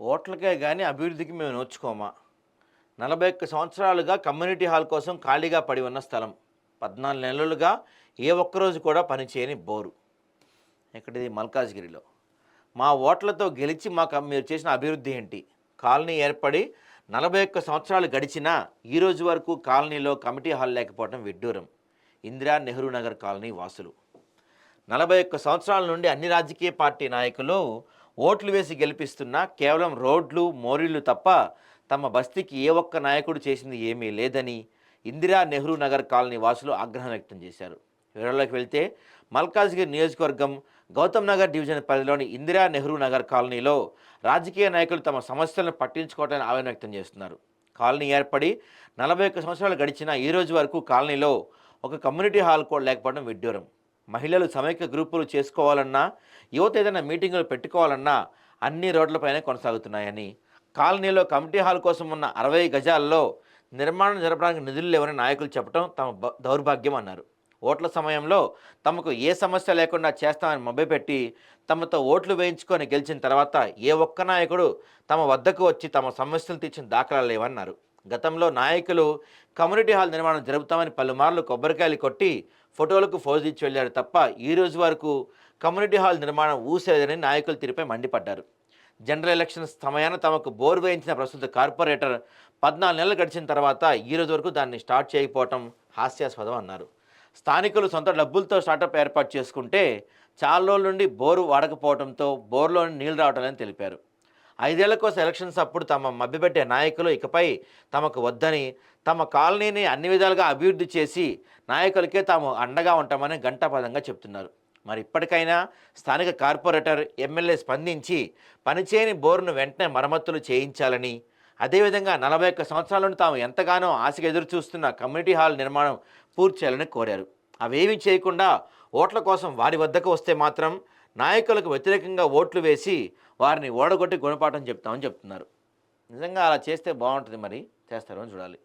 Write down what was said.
ఓట్లకే గాని అభివృద్ధికి మేము నోచుకోమా. 41 సంవత్సరాలుగా కమ్యూనిటీ హాల్ కోసం ఖాళీగా పడి ఉన్న స్థలం. 14 నెలలుగా ఏ ఒక్కరోజు కూడా పనిచేయని బోరు. ఎక్కడిది? మల్కాజ్గిరిలో. మా ఓట్లతో గెలిచి మీరు చేసిన అభివృద్ధి ఏంటి? కాలనీ ఏర్పడి 41 సంవత్సరాలు గడిచినా ఈ రోజు వరకు కాలనీలో కమిటీ హాల్ లేకపోవడం విడ్డూరం. ఇందిరా నెహ్రూ నగర్ కాలనీ వాసులు. 41 సంవత్సరాల నుండి అన్ని రాజకీయ పార్టీ నాయకులు ఓట్లు వేసి గెలిపిస్తున్నా కేవలం రోడ్లు మోరీలు తప్ప తమ బస్తీకి ఏ ఒక్క నాయకుడు చేసింది ఏమీ లేదని ఇందిరా నెహ్రూ నగర్ కాలనీ వాసులు ఆగ్రహం వ్యక్తం చేశారు. వివరాల్లోకి వెళ్తే మల్కాజ్గిరి నియోజకవర్గం గౌతమ్ నగర్ డివిజన్ పరిధిలోని ఇందిరా నెహ్రూ నగర్ కాలనీలో రాజకీయ నాయకులు తమ సమస్యలను పట్టించుకోవడానికి ఆవేదన వ్యక్తం చేస్తున్నారు. కాలనీ ఏర్పడి 41 సంవత్సరాలు గడిచినా ఈ రోజు వరకు కాలనీలో ఒక కమ్యూనిటీ హాల్ కూడా లేకపోవడం విడ్డూరం. మహిళలు సమైక్య గ్రూపులు చేసుకోవాలన్నా, యువత ఏదైనా మీటింగులు పెట్టుకోవాలన్నా అన్ని రోడ్లపైనే కొనసాగుతున్నాయని, కాలనీలో కమిటీ హాల్ కోసం ఉన్న 60 గజాల్లో నిర్మాణం జరపడానికి నిధులు లేవని నాయకులు చెప్పడం తమ దౌర్భాగ్యం అన్నారు. ఓట్ల సమయంలో తమకు ఏ సమస్య లేకుండా చేస్తామని మభ్యపెట్టి తమతో ఓట్లు వేయించుకొని గెలిచిన తర్వాత ఏ ఒక్క నాయకుడు తమ వద్దకు వచ్చి తమ సమస్యలు తీర్చిన దాఖలాలు లేవన్నారు. గతంలో నాయకులు కమ్యూనిటీ హాల్ నిర్మాణం జరుపుతామని పలుమార్లు కొబ్బరికాయలు కొట్టి ఫోటోలకు ఫోజు ఇచ్చి వెళ్ళారు తప్ప ఈ రోజు వరకు కమ్యూనిటీ హాల్ నిర్మాణం ఊసేదని నాయకుల తీరుపై మండిపడ్డారు. జనరల్ ఎలక్షన్స్ సమయాన తమకు బోర్ వేయించిన ప్రస్తుత కార్పొరేటర్ 14 నెలలు గడిచిన తర్వాత ఈ రోజు వరకు దాన్ని స్టార్ట్ చేయకపోవటం హాస్యాస్పదం అన్నారు. స్థానికులు సొంత డబ్బులతో స్టార్టప్ ఏర్పాటు చేసుకుంటే చాలా రోజుల నుండి బోరు వాడకపోవడంతో బోర్లోని నీళ్లు రావటాలని తెలిపారు. 5 ఏళ్ల కోసం ఎలక్షన్స్ అప్పుడు తమ మభ్యపెట్టే నాయకులు ఇకపై తమకు వద్దని, తమ కాలనీని అన్ని విధాలుగా అభివృద్ధి చేసి నాయకులకే తాము అండగా ఉంటామని ఘంటాపథంగా చెప్తున్నారు. మరి ఇప్పటికైనా స్థానిక కార్పొరేటర్, ఎమ్మెల్యే స్పందించి పనిచేయని బోరును వెంటనే మరమ్మతులు చేయించాలని, అదేవిధంగా 41 సంవత్సరాల నుండి తాము ఎంతగానో ఆశగా ఎదురు చూస్తున్న కమ్యూనిటీ హాల్ నిర్మాణం పూర్తి చేయాలని కోరారు. అవేమీ చేయకుండా ఓట్ల కోసం వారి వద్దకు వస్తే మాత్రం నాయకులకు వ్యతిరేకంగా ఓట్లు వేసి వారిని ఓడగొట్టి గుణపాఠం చెప్తామని చెప్తున్నారు. నిజంగా అలా చేస్తే బాగుంటుంది. మరి చేస్తారో చూడాలి.